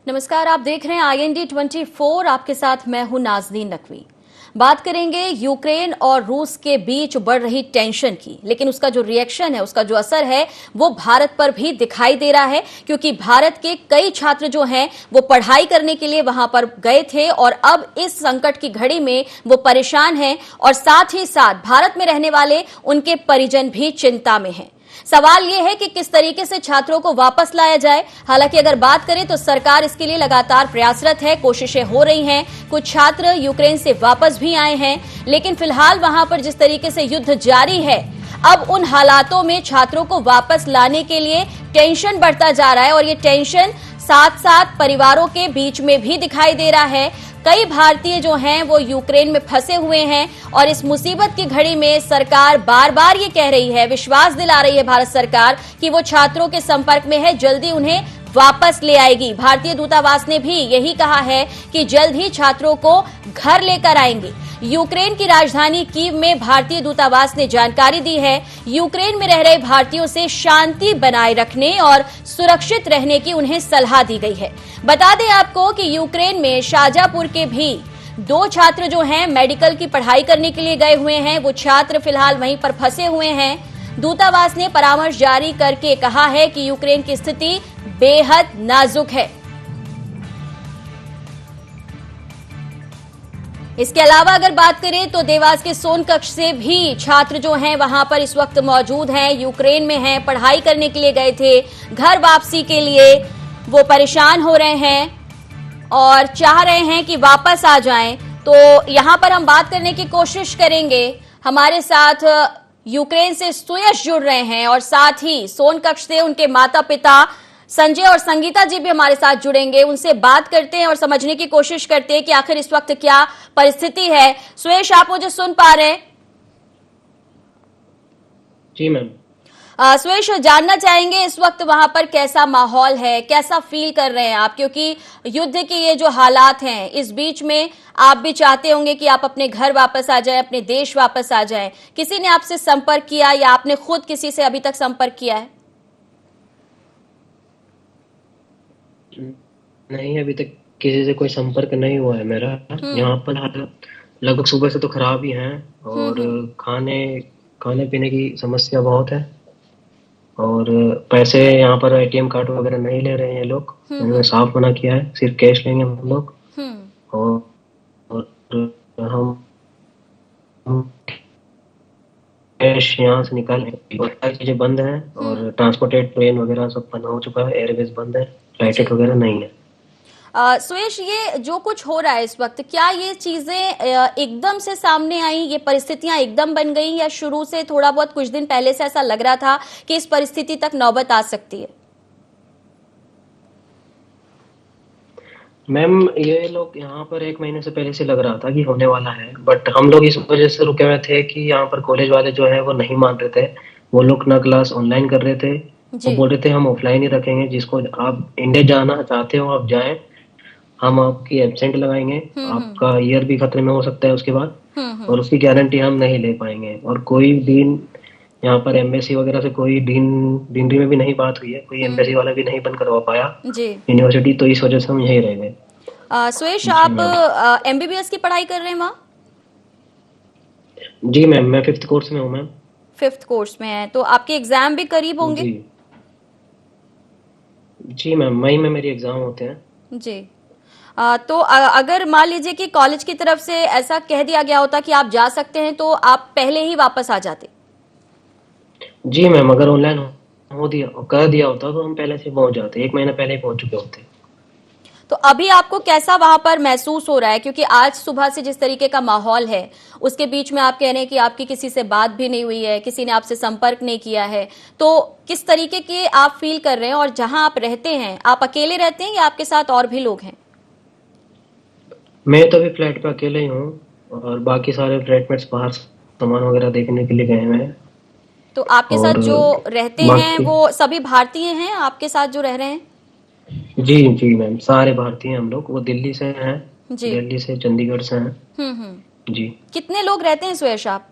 नमस्कार, आप देख रहे हैं IND 24। आपके साथ मैं हूं नाजनीन नकवी। बात करेंगे यूक्रेन और रूस के बीच बढ़ रही टेंशन की, लेकिन उसका जो रिएक्शन है, उसका जो असर है वो भारत पर भी दिखाई दे रहा है, क्योंकि भारत के कई छात्र जो हैं वो पढ़ाई करने के लिए वहां पर गए थे और अब इस संकट की घड़ी में वो परेशान हैं और साथ ही साथ भारत में रहने वाले उनके परिजन भी चिंता में हैं। सवाल यह है कि किस तरीके से छात्रों को वापस लाया जाए। हालांकि अगर बात करें तो सरकार इसके लिए लगातार प्रयासरत है, कोशिशें हो रही हैं। कुछ छात्र यूक्रेन से वापस भी आए हैं, लेकिन फिलहाल वहां पर जिस तरीके से युद्ध जारी है, अब उन हालातों में छात्रों को वापस लाने के लिए टेंशन बढ़ता जा रहा है और ये टेंशन साथ साथ परिवारों के बीच में भी दिखाई दे रहा है। कई भारतीय जो हैं वो यूक्रेन में फंसे हुए हैं और इस मुसीबत की घड़ी में सरकार बार बार ये कह रही है, विश्वास दिला रही है भारत सरकार कि वो छात्रों के संपर्क में है, जल्दी उन्हें वापस ले आएगी। भारतीय दूतावास ने भी यही कहा है कि जल्द ही छात्रों को घर लेकर आएंगे। यूक्रेन की राजधानी कीव में भारतीय दूतावास ने जानकारी दी है, यूक्रेन में रह रहे भारतीयों से शांति बनाए रखने और सुरक्षित रहने की उन्हें सलाह दी गई है। बता दें आपको कि यूक्रेन में शाजापुर के भी 2 छात्र जो हैं मेडिकल की पढ़ाई करने के लिए गए हुए हैं, वो छात्र फिलहाल वहीं पर फंसे हुए हैं। दूतावास ने परामर्श जारी करके कहा है कि यूक्रेन की स्थिति बेहद नाजुक है। इसके अलावा अगर बात करें तो देवास के सोनकक्ष से भी छात्र जो हैं वहां पर इस वक्त मौजूद हैं, यूक्रेन में हैं, पढ़ाई करने के लिए गए थे, घर वापसी के लिए वो परेशान हो रहे हैं और चाह रहे हैं कि वापस आ जाएं। तो यहां पर हम बात करने की कोशिश करेंगे। हमारे साथ यूक्रेन से सुयश जुड़ रहे हैं और साथ ही सोनकक्ष से उनके माता पिता संजय और संगीता जी भी हमारे साथ जुड़ेंगे। उनसे बात करते हैं और समझने की कोशिश करते हैं कि आखिर इस वक्त क्या परिस्थिति है। सुयश, आप मुझे सुन पा रहे हैं? जी मैम। सुयश, जानना चाहेंगे इस वक्त वहां पर कैसा माहौल है, कैसा फील कर रहे हैं आप, क्योंकि युद्ध के ये जो हालात हैं इस बीच में आप भी चाहते होंगे कि आप अपने घर वापस आ जाएं, अपने देश वापस आ जाएं। किसी ने आपसे संपर्क किया या आपने खुद किसी से अभी तक संपर्क किया है? नहीं, अभी तक किसी से कोई संपर्क नहीं हुआ है मेरा। यहाँ पर हालत लगभग सुबह से तो खराब ही है और खाने खाने पीने की समस्या बहुत है और पैसे यहाँ पर ATM कार्ड वगैरह नहीं ले रहे हैं ये लोग। उन्होंने साफ मना किया है, सिर्फ कैश लेंगे हम लोग। और हम कैश यहाँ से निकाल सारी चीजें बंद हैं और ट्रांसपोर्टेड ट्रेन वगैरह सब बंद हो चुका है, एयरवेज बंद है, फ्लाइटें वगैरह नहीं है। सुयश, ये जो कुछ हो रहा है इस वक्त, क्या ये चीजें एकदम से सामने आई, ये परिस्थितियां एकदम बन गई, या शुरू से थोड़ा बहुत कुछ दिन पहले से ऐसा लग रहा था कि इस परिस्थिति तक नौबत आ सकती है? मैम, ये लोग यहाँ पर 1 महीने से पहले से लग रहा था कि होने वाला है, बट हम लोग इस वजह से रुके हुए थे कि यहाँ पर कॉलेज वाले जो है वो नहीं मान रहे थे। वो लोग ना क्लास ऑनलाइन कर रहे थे, वो बोल रहे थे हम ऑफलाइन ही रखेंगे, जिसको आप इंडिया जाना चाहते हो आप जाएं, हम आपकी एब्सेंट लगाएंगे, आपका ईयर भी खतरे में हो सकता है उसके बाद, और उसकी गारंटी हम नहीं ले पाएंगे। और कोई दिन यहाँ पर एम्बेसी वगैरह से कोई दिनरी में भी नहीं बात हुई है, कोई एम्बेसी वाला भी नहीं बंद करवा पाया यूनिवर्सिटी, तो इस वजह से हम यहीं रह गए। सुयश, आप MBBS की पढ़ाई कर रहे हैं वहाँ? जी मैम, मैं 5th कोर्स में हूँ मैम। 5th कोर्स में है, तो आपके एग्जाम भी करीब होंगे? जी मैम, मई में मेरी एग्जाम होते हैं। जी। तो अगर मान लीजिए कि कॉलेज की तरफ से ऐसा कह दिया गया होता कि आप जा सकते हैं, तो आप पहले ही वापस आ जाते? जी मैम, अगर ऑनलाइन हो दिया कर दिया होता तो हम पहले से पहुंच जाते, 1 महीना पहले ही पहुंच चुके होते। तो अभी आपको कैसा वहां पर महसूस हो रहा है, क्योंकि आज सुबह से जिस तरीके का माहौल है, उसके बीच में आप कह रहे हैं कि आपकी किसी से बात भी नहीं हुई है, किसी ने आपसे संपर्क नहीं किया है, तो किस तरीके के आप फील कर रहे हैं? और जहां आप रहते हैं, आप अकेले रहते हैं या आपके साथ और भी लोग हैं? मैं तो अभी फ्लैट पे अकेले ही हूँ और बाकी सारे फ्लैटमेट्स बाहर सामान वगैरह देखने के लिए गए हुए हैं। तो आपके साथ जो रहते हैं वो सभी भारतीय हैं, आपके साथ जो रह रहे हैं? जी जी मैम, सारे भारतीय हैं हम लोग। वो दिल्ली से हैं, दिल्ली से, चंडीगढ़ से हैं। जी। कितने लोग रहते हैं सुयश आप?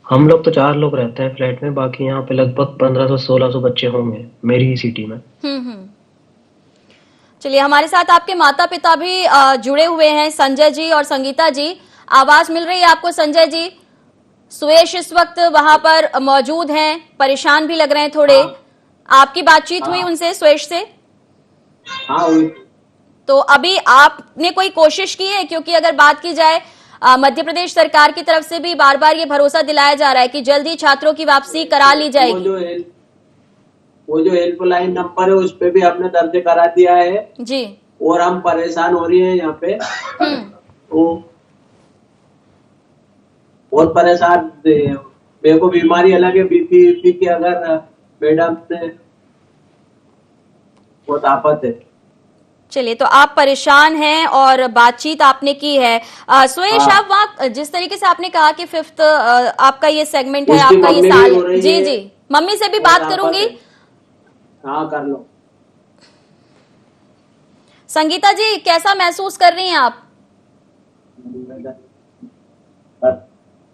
हम लोग तो 4 लोग रहते हैं फ्लैट में, बाकी यहाँ पे लगभग 1500-1600 बच्चे होंगे मेरी ही सिटी में। चलिए, हमारे साथ आपके माता पिता भी जुड़े हुए हैं, संजय जी और संगीता जी। आवाज मिल रही है आपको संजय जी? सुयश इस वक्त वहां पर मौजूद हैं, परेशान भी लग रहे हैं थोड़े। आपकी बातचीत हुई उनसे, सुयश से? हाँ हुई। तो अभी आपने कोई कोशिश की है? क्योंकि अगर बात की जाए मध्य प्रदेश सरकार की तरफ से भी बार बार ये भरोसा दिलाया जा रहा है कि जल्द ही छात्रों की वापसी करा ली जाएगी। वो जो हेल्पलाइन नंबर है उस पे भी हमने दर्ज करा दिया है जी। और हम परेशान हो रही हैं यहाँ पे। तो बहुत परेशान, मेरे को बीमारी अलग है, बीपी की, अगर मैडम ने बहुत आफत है। चलिए, तो आप परेशान हैं और बातचीत आपने की है। सुयश, आप वहाँ जिस तरीके से आपने कहा कि 5th आपका ये सेगमेंट है, आपका ये साल, जी जी, मम्मी से भी बात करूंगी। हाँ कर लो। संगीता जी, कैसा महसूस कर रही हैं आप?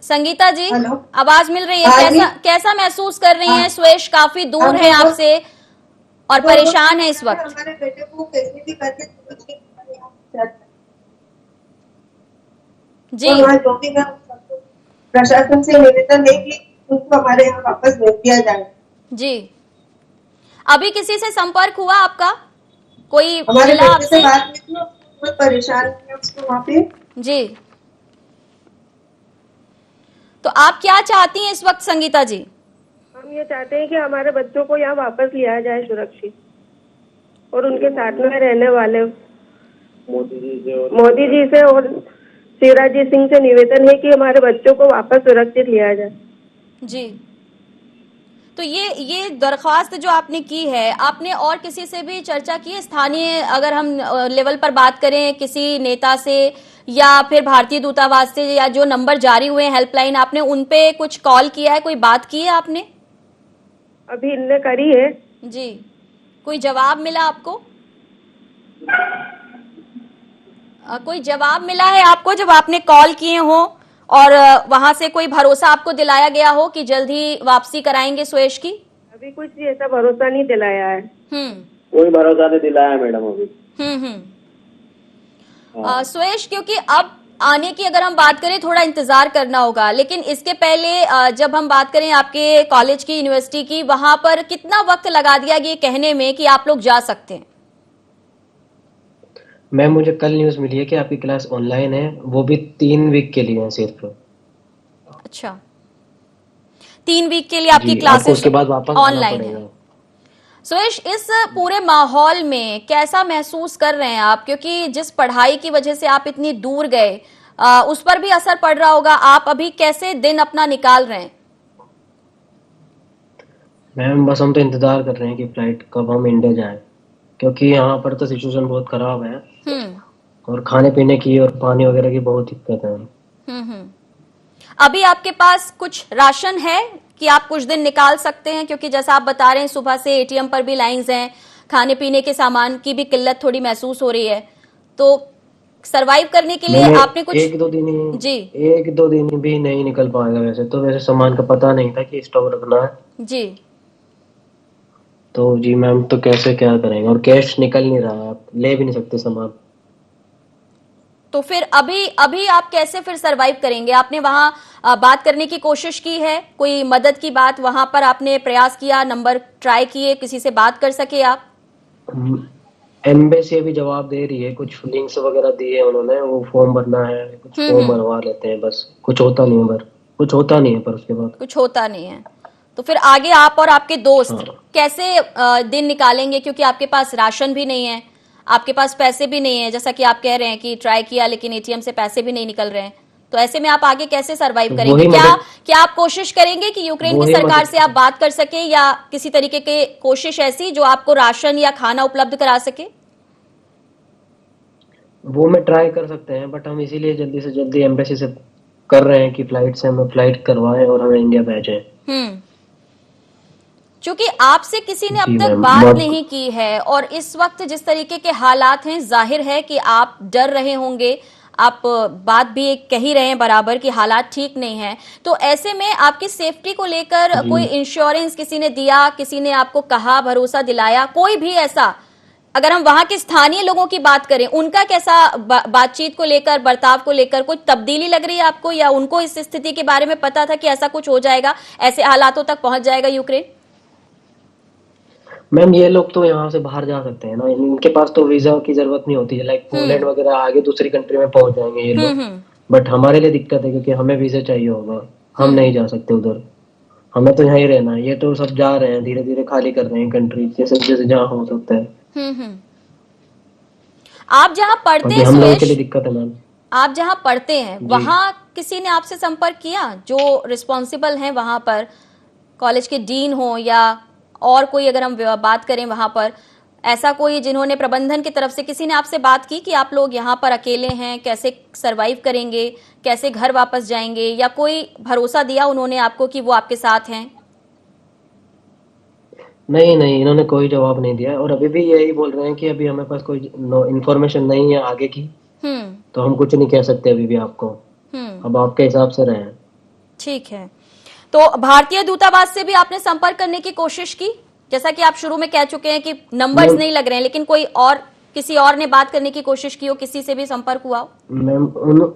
संगीता जी, आवाज मिल रही है? कैसा महसूस कर रही हैं? सुयश काफी दूर है आपसे और परेशान है इस वक्त। हमारे बेटे को कैसे भी करके जी। जो भी मैं प्रशासन से निवेदन है कि उनको हमारे यहाँ वापस भेज दिया जाए। जी। अभी किसी से संपर्क हुआ आपका? कोई हमारे मिला बेटे आपसे? से बात की थी, बहुत परेशान है उसको वहाँ पे। जी। तो आप क्या चाहती हैं इस वक्त संगीता जी? हम ये चाहते हैं कि हमारे बच्चों को यहाँ वापस लिया जाए सुरक्षित, और उनके साथ में रहने वाले मोदी जी से और शिवराज जी सिंह से निवेदन है कि हमारे बच्चों को वापस सुरक्षित लिया जाए। जी। तो ये दरख्वास्त जो आपने की है, आपने और किसी से भी चर्चा की है? स्थानीय अगर हम लेवल पर बात करें, किसी नेता से या फिर भारतीय दूतावास से, या जो नंबर जारी हुए हैं हेल्पलाइन, आपने उन पे कुछ कॉल किया है, कोई बात की है आपने? अभी इनने करी है। जी। कोई जवाब मिला आपको? कोई जवाब मिला है आपको जब आपने कॉल किए हो और वहां से कोई भरोसा आपको दिलाया गया हो कि जल्द ही वापसी कराएंगे सुयश की? अभी कुछ ऐसा भरोसा नहीं दिलाया है। कोई भरोसा नहीं दिलाया मैडम अभी। सुयश, क्योंकि अब आने की अगर हम बात करें, थोड़ा इंतजार करना होगा, लेकिन इसके पहले जब हम बात करें आपके कॉलेज की, यूनिवर्सिटी की, वहां पर कितना वक्त लगा दिया ये कहने में कि आप लोग जा सकते हैं? मैम, मुझे कल न्यूज़ मिली है कि आपकी क्लास ऑनलाइन है, वो भी 3 वीक के लिए है सिर्फ। अच्छा, 3 वीक के लिए आपकी क्लासेस उसके बाद वापस ऑनलाइन है। सुयश, इस पूरे माहौल में कैसा महसूस कर रहे हैं आप? क्योंकि जिस पढ़ाई की वजह से आप इतनी दूर गए, उस पर भी असर पड़ रहा होगा। आप अभी कैसे दिन अपना निकाल रहे हैं? मैम, बस हम तो इंतजार कर रहे हैं कि फ्लाइट कब हम इंडिया जाएं, क्योंकि यहाँ पर तो सिचुएशन बहुत खराब है और खाने पीने की और पानी वगैरह की बहुत दिक्कत है। अभी आपके पास कुछ राशन है कि आप कुछ दिन निकाल सकते हैं? क्योंकि जैसा आप बता रहे हैं, सुबह से एटीएम पर भी लाइंस हैं, खाने पीने के सामान की भी किल्लत थोड़ी महसूस हो रही है, तो सरवाइव करने के लिए आपने कुछ? 1-2 दिन ही जी, 1-2 दिन भी नहीं निकल पाएगा। वैसे सामान का पता नहीं था कि स्टॉक रखना है जी। तो जी मैम, तो कैसे क्या करेंगे, और कैश निकल नहीं रहा है, आप ले भी नहीं सकते सामान। तो फिर अभी आप कैसे फिर सरवाइव करेंगे? आपने वहां बात करने की कोशिश की है? कोई मदद की बात वहां पर आपने प्रयास किया? नंबर ट्राई किए, किसी से बात कर सके आप? एम्बेसी भी जवाब दे रही है, कुछ लिंक्स वगैरह दिए उन्होंने, वो फॉर्म भरना है, कुछ फॉर्म भरवा लेते हैं, बस कुछ होता नहीं है, पर उसके बाद कुछ होता नहीं है। तो फिर आगे आप और आपके दोस्त कैसे दिन निकालेंगे? क्योंकि आपके पास राशन भी नहीं है, आपके पास पैसे भी नहीं है, जैसा कि आप कह रहे हैं कि ट्राई किया लेकिन एटीएम से पैसे भी नहीं निकल रहे हैं। तो ऐसे में आप आगे कैसे सरवाइव करेंगे? क्या आप कोशिश करेंगे कि यूक्रेन की सरकार से आप बात कर सके, या किसी तरीके की कोशिश ऐसी जो आपको राशन या खाना उपलब्ध करा सके? वो मैं ट्राई कर सकते हैं, बट हम इसीलिए जल्दी से जल्दी एम्बेसी से कर रहे हैं कि फ्लाइट से हमें फ्लाइट करवाएं और हमें इंडिया भेजें। क्योंकि आपसे किसी ने अब तक बात नहीं की है और इस वक्त जिस तरीके के हालात हैं, जाहिर है कि आप डर रहे होंगे। आप बात भी कह ही रहे हैं बराबर कि हालात ठीक नहीं है। तो ऐसे में आपकी सेफ्टी को लेकर कोई इंश्योरेंस किसी ने दिया, किसी ने आपको कहा, भरोसा दिलाया, कोई भी ऐसा अगर हम वहां के स्थानीय लोगों की बात करें, उनका कैसा बातचीत को लेकर, बर्ताव को लेकर कुछ तब्दीली लग रही है आपको, या उनको इस स्थिति के बारे में पता था कि ऐसा कुछ हो जाएगा, ऐसे हालातों तक पहुंच जाएगा यूक्रेन? मैम ये लोग तो यहाँ से बाहर जा सकते हैं ना, इनके पास तो वीजा की जरूरत नहीं होती है, लाइक पोलैंड वगैरह आगे दूसरी कंट्री में पहुंच जाएंगे ये लोग। बट हमारे लिए दिक्कत है क्योंकि हमें वीजा चाहिए होगा, हम नहीं जा सकते उधर, हमें तो यहाँ ही रहना है। ये तो सब जा रहे हैं, धीरे धीरे खाली कर रहे हैं कंट्री, जैसे जैसे जहाँ हो सकता है। आप जहाँ पढ़ते बाकी हैं हम लोगों के सुरेश, लिए दिक्कत है मैम। आप जहाँ पढ़ते हैं वहां किसी ने आपसे संपर्क किया, जो रिस्पॉन्सिबल हैं वहां पर, कॉलेज के डीन हो या और कोई, अगर हम बात करें वहां पर, ऐसा कोई जिन्होंने प्रबंधन की तरफ से किसी ने आपसे बात की कि आप लोग यहाँ पर अकेले हैं, कैसे सरवाइव करेंगे, कैसे घर वापस जाएंगे, या कोई भरोसा दिया उन्होंने आपको कि वो आपके साथ हैं? नहीं नहीं, इन्होंने कोई जवाब नहीं दिया, और अभी भी यही बोल रहे हैं कि अभी हमें पास कोई इन्फॉर्मेशन नहीं है आगे की, तो हम कुछ नहीं कह सकते अभी भी आपको। अब आपके हिसाब से रहें। ठीक है। तो भारतीय दूतावास से भी आपने संपर्क करने की कोशिश की? जैसा कि आप शुरू में कह चुके हैं कि नंबर्स नहीं लग रहे हैं, लेकिन कोई और, किसी और ने बात करने की कोशिश की हो, किसी से भी संपर्क हुआ हो? मैम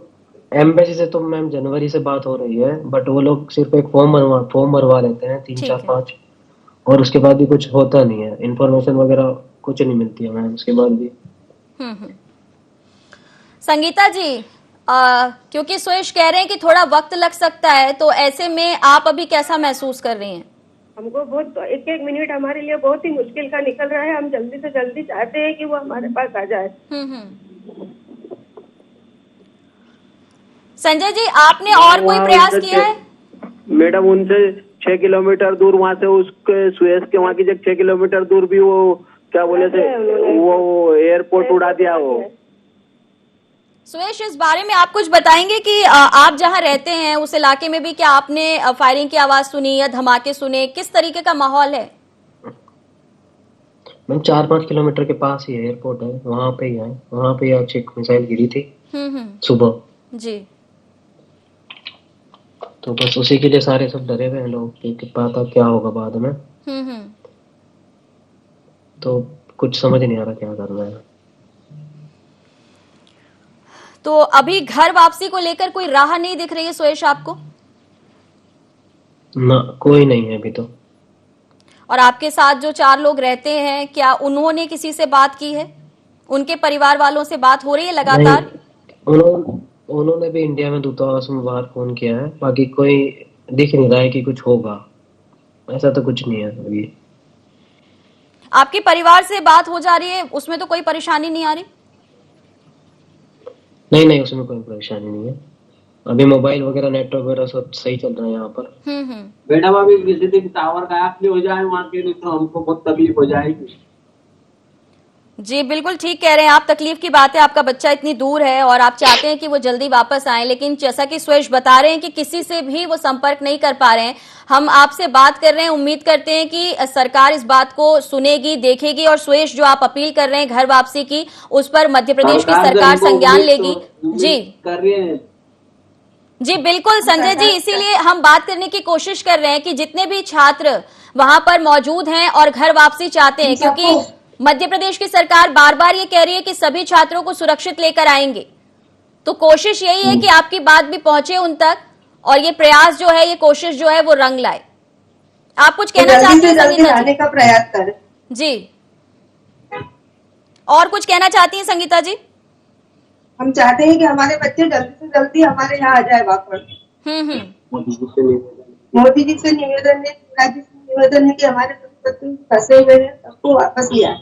एम्बेसी से तो मैम जनवरी से बात हो रही है, बट वो लोग सिर्फ एक फॉर्म भरवा लेते हैं 3 4 5, और उसके बाद भी कुछ होता नहीं है, इन्फॉर्मेशन वगैरह कुछ नहीं मिलती है मैम उसके बाद भी। संगीता जी, क्योंकि सुरेश कह रहे हैं कि थोड़ा वक्त लग सकता है, तो ऐसे में आप अभी कैसा महसूस कर रही हैं? हमको बहुत, एक एक मिनट हमारे लिए बहुत ही मुश्किल का निकल रहा है। हम जल्दी से जल्दी चाहते हैं कि वो हमारे पास आ जाए। संजय जी, आपने और कोई प्रयास किया है? मैडम उनसे 6 किलोमीटर दूर वहाँ से, उसके सुएज के वहाँ की जगह 6 किलोमीटर दूर भी वो क्या बोले थे, वो एयरपोर्ट उड़ा दिया वो। सुरेश, इस बारे में आप कुछ बताएंगे कि आप जहां रहते हैं उस इलाके में भी क्या आपने फायरिंग की आवाज सुनी या धमाके सुने? किस तरीके का माहौल है? मैम 4-5 किलोमीटर के पास ही एयरपोर्ट है, वहाँ पे ही है, वहाँ पे आज एक मिसाइल गिरी थी सुबह जी। तो बस उसी के लिए सारे सब डरे हुए हैं लोग कि पता क्या होगा बाद में। तो कुछ समझ नहीं आ रहा क्या करना है। तो अभी घर वापसी को लेकर कोई राह नहीं दिख रही है सुरेश आपको? ना, कोई नहीं है अभी तो। और आपके साथ जो 4 लोग रहते हैं, क्या उन्होंने किसी से बात की है? उनके परिवार वालों से बात हो रही है लगातार? उन्होंने भी इंडिया में दूतावास में बाहर फोन किया है, बाकी कोई दिख नहीं रहा है कि कुछ होगा, ऐसा तो कुछ नहीं है अभी। आपके परिवार से बात हो जा रही है, उसमें तो कोई परेशानी नहीं आ रही? नहीं, उसमें कोई परेशानी नहीं है, अभी मोबाइल वगैरह नेटवर्क वगैरह सब सही चल रहा है यहाँ पर। मैडम अभी विजिटिंग टावर गायब नहीं हो जाए वहाँ के, नहीं तो हमको बहुत तकलीफ हो जाएगी। जी बिल्कुल ठीक कह रहे हैं आप, तकलीफ की बात है, आपका बच्चा इतनी दूर है और आप चाहते हैं कि वो जल्दी वापस आए, लेकिन जैसा कि सुरेश बता रहे हैं कि किसी से भी वो संपर्क नहीं कर पा रहे हैं। हम आपसे बात कर रहे हैं, उम्मीद करते हैं कि सरकार इस बात को सुनेगी, देखेगी, और सुरेश जो आप अपील कर रहे हैं घर वापसी की, उस पर मध्य प्रदेश की सरकार संज्ञान लेगी। जी कर रही है। जी बिल्कुल संजय जी, इसीलिए हम बात करने की कोशिश कर रहे हैं कि जितने भी छात्र वहां पर मौजूद हैं और घर वापसी चाहते हैं, क्योंकि मध्य प्रदेश की सरकार बार बार ये कह रही है कि सभी छात्रों को सुरक्षित लेकर आएंगे, तो कोशिश यही है कि आपकी बात भी पहुंचे उन तक, और ये प्रयास जो है, ये कोशिश जो है वो रंग लाए। आप कुछ कहना चाहती हैं संगीता जी? का प्रयास करें। जी, और कुछ कहना चाहती हैं संगीता जी? हम चाहते हैं कि हमारे बच्चे जल्दी से जल्दी हमारे यहाँ आ जाए वापस। मोदी जी से निवेदन है, राज्य से निवेदन है कि हमारे बच्चे फंसे हुए हैं, सबको वापस लिया।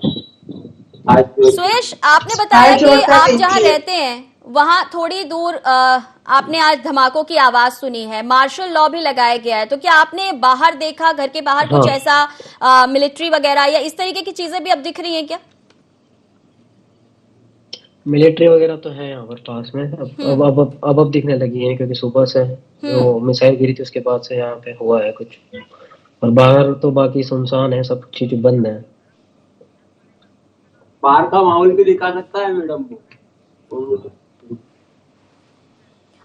सुरेश, आपने बताया कि आप जहाँ रहते हैं वहाँ थोड़ी दूर आपने आज धमाकों की आवाज सुनी है, मार्शल लॉ भी लगाया गया है, तो क्या आपने बाहर देखा, घर के बाहर कुछ ऐसा मिलिट्री वगैरह या इस तरीके की चीजें भी अब दिख रही हैं क्या? और वगैरह तो है यहाँ पर पास में, अब दिखने लगी है, क्योंकि सुबह से वो मिसाइल गिरी थी उसके बाद से यहाँ पे हुआ है कुछ, और बाहर तो बाकी सुनसान है, सब चीज बंद है। बाहर का माहौल भी दिखा सकता है मैडम।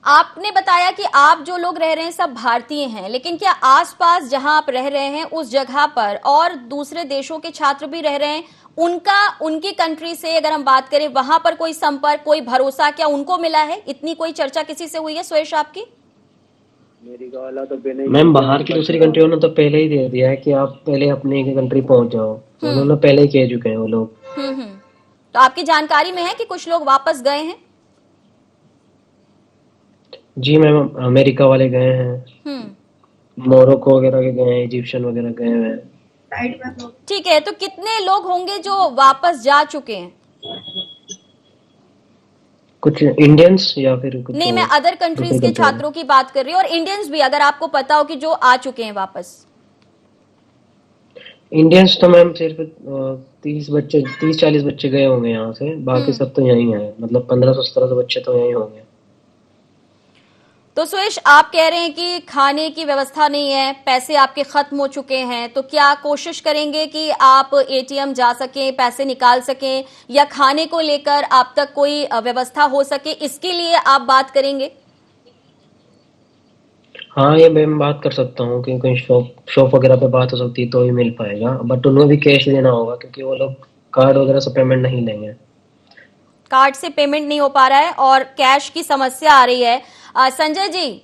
आपने बताया कि आप जो लोग रह रहे हैं सब भारतीय हैं, लेकिन क्या आसपास जहां आप रह रहे हैं उस जगह पर और दूसरे देशों के छात्र भी रह रहे हैं? उनकी कंट्री से अगर हम बात करें, वहां पर कोई संपर्क, कोई भरोसा क्या उनको मिला है? इतनी कोई चर्चा किसी से हुई है सुयश आपकी? अमेरिका वाला तो पहले ही मैम बाहर की दूसरी कंट्रियों ने तो पहले ही दे दिया है कि आप पहले अपनी कंट्री पहुंच जाओ, तो उन्होंने पहले ही कह चुके हैं वो लोग। तो आपकी जानकारी में है कि कुछ लोग वापस गए हैं? जी मैम, अमेरिका वाले गए हैं, मोरक्को वगैरह के गए हैं, इजिप्शियन वगैरह गए हैं। साइड में तो ठीक है, तो कितने लोग होंगे जो वापस जा चुके हैं? कुछ इंडियंस या फिर कुछ नहीं, मैं और? अदर कंट्रीज के छात्रों की बात कर रही हूँ, और इंडियंस भी अगर आपको पता हो कि जो आ चुके हैं वापस। इंडियंस तो मैम सिर्फ 30-40 बच्चे गए होंगे यहाँ से, बाकी सब तो यहीं है, मतलब 1500-1700 बच्चे तो यहीं होंगे। तो सुयश, आप कह रहे हैं कि खाने की व्यवस्था नहीं है, पैसे आपके खत्म हो चुके हैं, तो क्या कोशिश करेंगे कि आप एटीएम जा सकें, पैसे निकाल सकें, या खाने को लेकर आप तक कोई व्यवस्था हो सके, इसके लिए आप बात करेंगे? हाँ, ये मैं बात कर सकता हूँ कि कहीं शॉप वगैरह पे बात हो सकती है तो ही मिल पाएगा, बट उन्हें भी कैश देना होगा क्योंकि वो लोग कार्ड वगैरह से पेमेंट नहीं लेंगे। कार्ड से पेमेंट नहीं हो पा रहा है और कैश की समस्या आ रही है। संजय जी,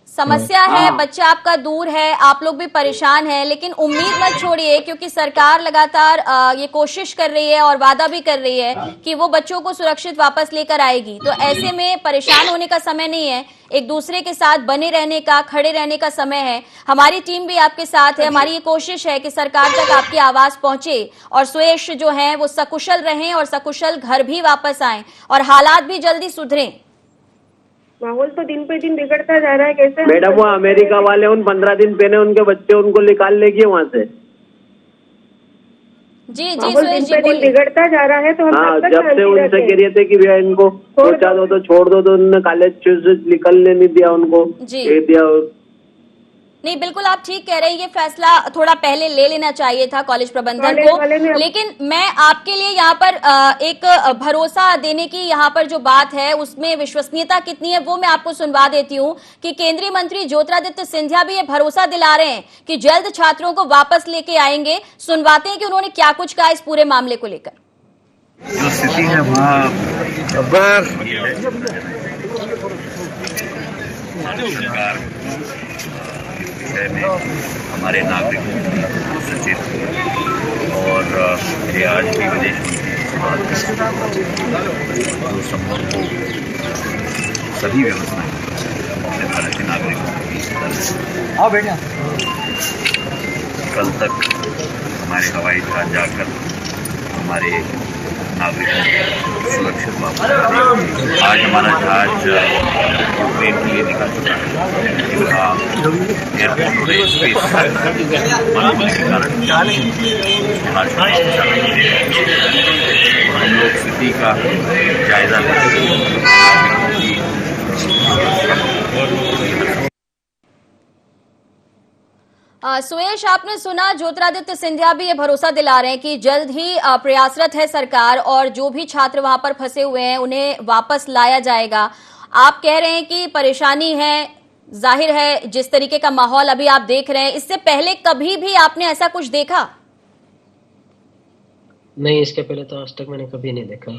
समस्या है, बच्चा आपका दूर है, आप लोग भी परेशान हैं, लेकिन उम्मीद मत छोड़िए, क्योंकि सरकार लगातार ये कोशिश कर रही है और वादा भी कर रही है कि वो बच्चों को सुरक्षित वापस लेकर आएगी। तो ऐसे में परेशान होने का समय नहीं है, एक दूसरे के साथ बने रहने का, खड़े रहने का समय है। हमारी टीम भी आपके साथ है, हमारी ये कोशिश है कि सरकार तक आपकी आवाज पहुंचे और सुयश जो है वो सकुशल रहें और सकुशल घर भी वापस आए और हालात भी जल्दी सुधरें। माहौल तो दिन पे दिन बिगड़ता जा रहा है, कैसे? मैडम वो अमेरिका वाले उन 15 दिन पहले उनके बच्चे उनको निकाल लेगी वहाँ से। जी जी माहौल दिन सुयश जी पे दिन बोलिए। बिगड़ता जा रहा है, तो हम हाँ, कब तक जब से शांति उनसे रखें? कह रहे थे कि भैया इनको पहुंचा दो तो छोड़ दो, तो उन्होंने कॉलेज से निकलने नहीं दिया उनको, जी। कह दिया। नहीं, बिल्कुल आप ठीक कह रहे हैं, ये फैसला थोड़ा पहले ले लेना चाहिए था कॉलेज प्रबंधन कॉलेज वाले ने को। लेकिन मैं आपके लिए यहाँ पर एक भरोसा देने की यहाँ पर जो बात है उसमें विश्वसनीयता कितनी है वो मैं आपको सुनवा देती हूँ कि केंद्रीय मंत्री ज्योतिरादित्य सिंधिया भी ये भरोसा दिला रहे हैं कि जल्द छात्रों को वापस लेके आएंगे। सुनवाते हैं कि उन्होंने क्या कुछ कहा इस पूरे मामले को लेकर। जो स्थिति है वहाँ विषय में हमारे नागरिकों को सचेत और ये आज भी विदेश मंत्री से बात जो संभव हो सभी व्यवस्थाएं अपने भारत के नागरिकों को भी कल तक हमारे हवाई जहाज जाकर हमारे नागरिकों को सुरक्षित वापस। आज हमारा जहाज यूक्रेन के लिए निकल चुका है। एयरपोर्ट पे स्पेस बंद होने के कारण जहाज हम लोग स्थिति का जायजा लेते सुयश, आपने सुना ज्योतिरादित्य सिंधिया भी ये भरोसा दिला रहे हैं कि जल्द ही प्रयासरत है सरकार और जो भी छात्र वहां पर फंसे हुए हैं उन्हें वापस लाया जाएगा। आप कह रहे हैं कि परेशानी है, जाहिर है जिस तरीके का माहौल अभी आप देख रहे हैं, इससे पहले कभी भी आपने ऐसा कुछ देखा? नहीं, इसके पहले तो आज तक मैंने कभी नहीं देखा।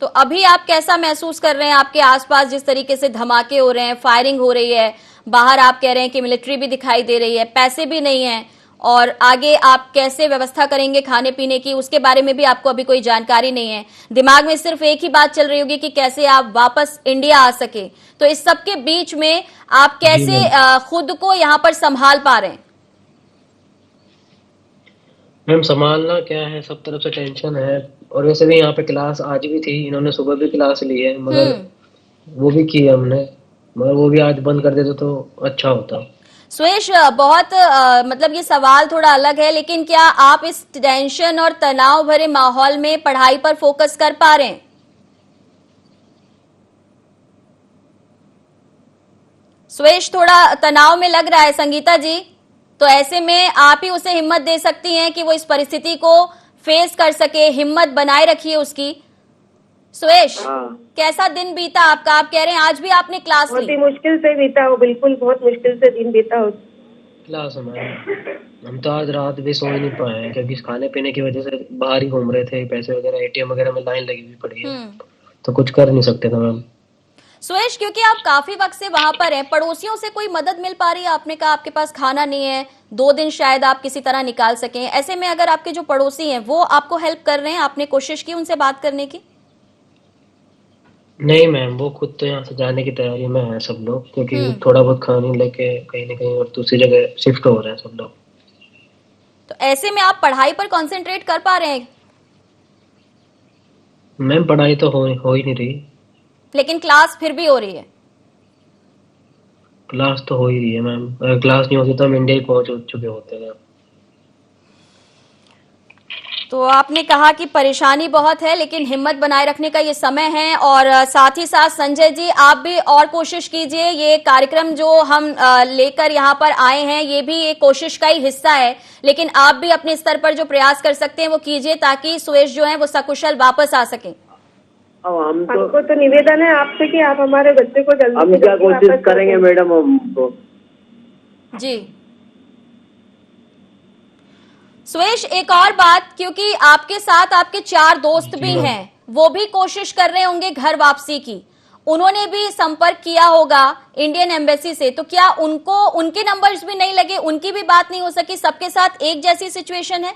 तो अभी आप कैसा महसूस कर रहे हैं? आपके आसपास जिस तरीके से धमाके हो रहे हैं, फायरिंग हो रही है, बाहर आप कह रहे हैं कि मिलिट्री भी दिखाई दे रही है, पैसे भी नहीं है, और आगे आप कैसे व्यवस्था करेंगे खाने पीने की, उसके बारे में भी आपको अभी कोई जानकारी नहीं है। दिमाग में सिर्फ एक ही बात चल रही होगी कि कैसे आप वापस इंडिया आ सके। तो इस सब के बीच में आप कैसे खुद को यहाँ पर संभाल पा रहे हैं? मैम संभालना क्या है, सब तरफ से टेंशन है। और वैसे भी यहाँ पे क्लास आज भी थी, इन्होंने सुबह भी क्लास ली है, मगर वो भी की हमने, मगर वो भी आज बंद कर देते तो अच्छा होता। सुयश, बहुत मतलब ये सवाल थोड़ा अलग है, लेकिन क्या आप इस टेंशन और तनाव भरे माहौल में पढ़ाई पर फोकस कर पा रहे हैं? सुयश थोड़ा तनाव में लग रहा है संगीता जी, तो ऐसे में आप ही उसे हिम्मत दे सकती हैं कि वो इस परिस्थिति को फेस कर सके, हिम्मत बनाए रखिए उसकी। सुयश, हाँ। कैसा दिन बीता आपका? आप कह रहे हैं आज भी आपने क्लास बहुत ली। ही मुश्किल से बीता हो, बिल्कुल बहुत मुश्किल से दिन बीता हो। क्लास है मैम, हम तो आज रात भी सो ही नहीं पाए हैं क्योंकि खाने पीने की वजह से बाहर ही घूम रहे थे, पैसे वगैरह एटीएम वगैरह में लाइन लगी हुई पड़ी है, तो कुछ कर नहीं सकते थे मैम। सुयश, क्योंकि आप काफी वक्त से वहां पर हैं, पड़ोसियों से कोई मदद मिल पा रही है? आपने कहा आपके पास खाना नहीं है, 2 दिन शायद आप किसी तरह निकाल सकें, ऐसे में अगर आपके जो पड़ोसी हैं वो आपको हेल्प कर रहे हैं, आपने कोशिश की उनसे बात करने की? नहीं मैम, वो खुद तो यहाँ से जाने की तैयारी में है सब लोग, क्योंकि थोड़ा बहुत खाने लेके कहीं ना कहीं और दूसरी जगह शिफ्ट हो रहे हैं सब लोग। तो ऐसे में आप पढ़ाई पर कंसंट्रेट कर पा रहे हैं? मैम पढ़ाई तो हो ही नहीं रही। लेकिन क्लास फिर भी हो रही है? क्लास तो हो ही रही है मैम, अगर क्लास नहीं होती तो हम इंडिया ही पहुंच चुके होते हैं। तो आपने कहा कि परेशानी बहुत है, लेकिन हिम्मत बनाए रखने का ये समय है। और साथ ही साथ संजय जी, आप भी और कोशिश कीजिए। ये कार्यक्रम जो हम लेकर यहाँ पर आए हैं, ये भी एक कोशिश का ही हिस्सा है, लेकिन आप भी अपने स्तर पर जो प्रयास कर सकते हैं वो कीजिए, ताकि सुयश जो है वो सकुशल वापस आ सकें। हमको तो निवेदन है आपसे कि आप हमारे बच्चे को जल्दी हम क्या कोशिश करेंगे मैडम हम तो। जी सुयश, एक और बात, क्योंकि आपके साथ आपके 4 दोस्त भी हैं, वो भी कोशिश कर रहे होंगे घर वापसी की, उन्होंने भी संपर्क किया होगा इंडियन एम्बेसी से, तो क्या उनको उनके नंबर्स भी नहीं लगे, उनकी भी बात नहीं हो सकी? सबके साथ एक जैसी सिचुएशन है?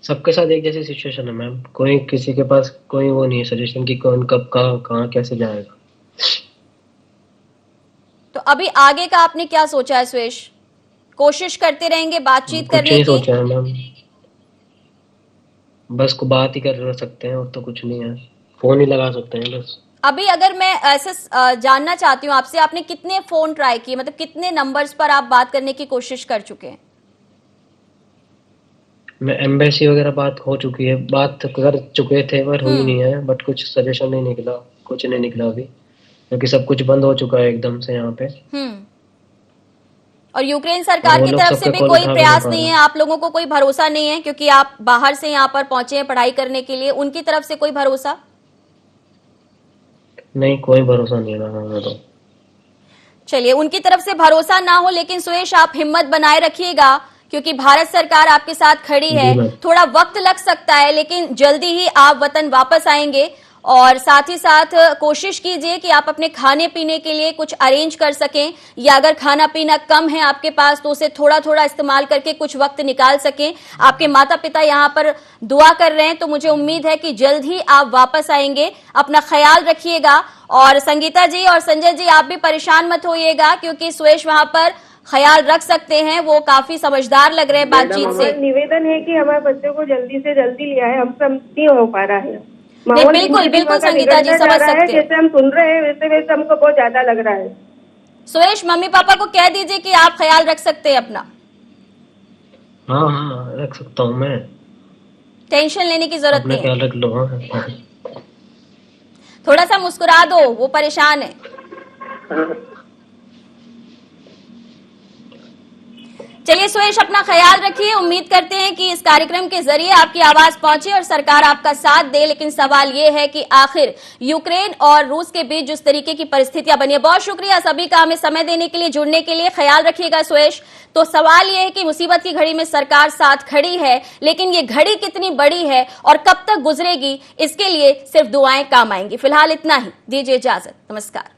सबके साथ एक जैसी सिचुएशन है मैम, कोई किसी के पास कोई वो नहीं है सजेशन कि कौन कब कहाँ कैसे जाएगा। तो अभी आगे का आपने क्या सोचा है सुयश? कोशिश करते रहेंगे बातचीत करने की? सोचा है मैम, बस को बात ही कर सकते हैं और तो कुछ नहीं है, फोन ही लगा सकते हैं बस। अभी अगर मैं ऐसे जानना चाहती हूँ आपसे, आपने कितने फोन ट्राई किए, मतलब कितने नंबर्स पर आप बात करने की कोशिश कर चुके हैं? मैं एम्बेसी वगैरह बात हो चुकी है, बात कर चुके थे पर हुई नहीं है, बट कुछ सजेशन नहीं निकला, कुछ नहीं निकला अभी, क्योंकि सब कुछ बंद हो चुका है एकदम से यहाँ पे। और यूक्रेन सरकार की तरफ से भी कोई प्रयास नहीं है, आप लोगों को कोई भरोसा नहीं है, क्योंकि आप बाहर से यहाँ पर पहुंचे हैं पढ़ाई करने के लिए, उनकी तरफ से कोई भरोसा नहीं? कोई भरोसा नहीं है हमें तो। चलिए, उनकी तरफ से भरोसा ना हो, लेकिन सुयश आप हिम्मत बनाए रखिएगा, क्योंकि भारत सरकार आपके साथ खड़ी है। थोड़ा वक्त लग सकता है, लेकिन जल्दी ही आप वतन वापस आएंगे। और साथ ही साथ कोशिश कीजिए कि आप अपने खाने पीने के लिए कुछ अरेंज कर सकें, या अगर खाना पीना कम है आपके पास तो उसे थोड़ा थोड़ा इस्तेमाल करके कुछ वक्त निकाल सकें। आपके माता पिता यहाँ पर दुआ कर रहे हैं, तो मुझे उम्मीद है कि जल्द ही आप वापस आएंगे। अपना ख्याल रखिएगा। और संगीता जी और संजय जी, आप भी परेशान मत होइएगा, क्योंकि सुयश वहां पर ख्याल रख सकते हैं, वो काफी समझदार लग रहे हैं बातचीत से। निवेदन है कि हमारे बच्चों को जल्दी से जल्दी लिया है, हमसे नहीं हो पा रहा है। नहीं, बिल्कुल बिल्कुल संगीता जी, समझ सकते हैं। जैसे हम सुन रहे हैं वैसे वैसे हमको बहुत ज्यादा लग रहा है। सुयश, मम्मी पापा को कह दीजिए कि आप ख्याल रख सकते हैं अपना। हाँ हाँ रख सकता हूँ मैं, टेंशन लेने की जरूरत नहीं है। ख्याल रख लो। हाँ थोड़ा सा मुस्कुरा दो, वो परेशान है। चलिए सुयश, अपना ख्याल रखिए। उम्मीद करते हैं कि इस कार्यक्रम के जरिए आपकी आवाज पहुंचे और सरकार आपका साथ दे। लेकिन सवाल ये है कि आखिर यूक्रेन और रूस के बीच जिस तरीके की परिस्थितियां बनी है। बहुत शुक्रिया सभी का हमें समय देने के लिए, जुड़ने के लिए। ख्याल रखिएगा सुयश। तो सवाल ये है कि मुसीबत की घड़ी में सरकार साथ खड़ी है, लेकिन ये घड़ी कितनी बड़ी है और कब तक गुजरेगी, इसके लिए सिर्फ दुआएं काम आएंगी। फिलहाल इतना ही, दीजिए इजाजत, नमस्कार।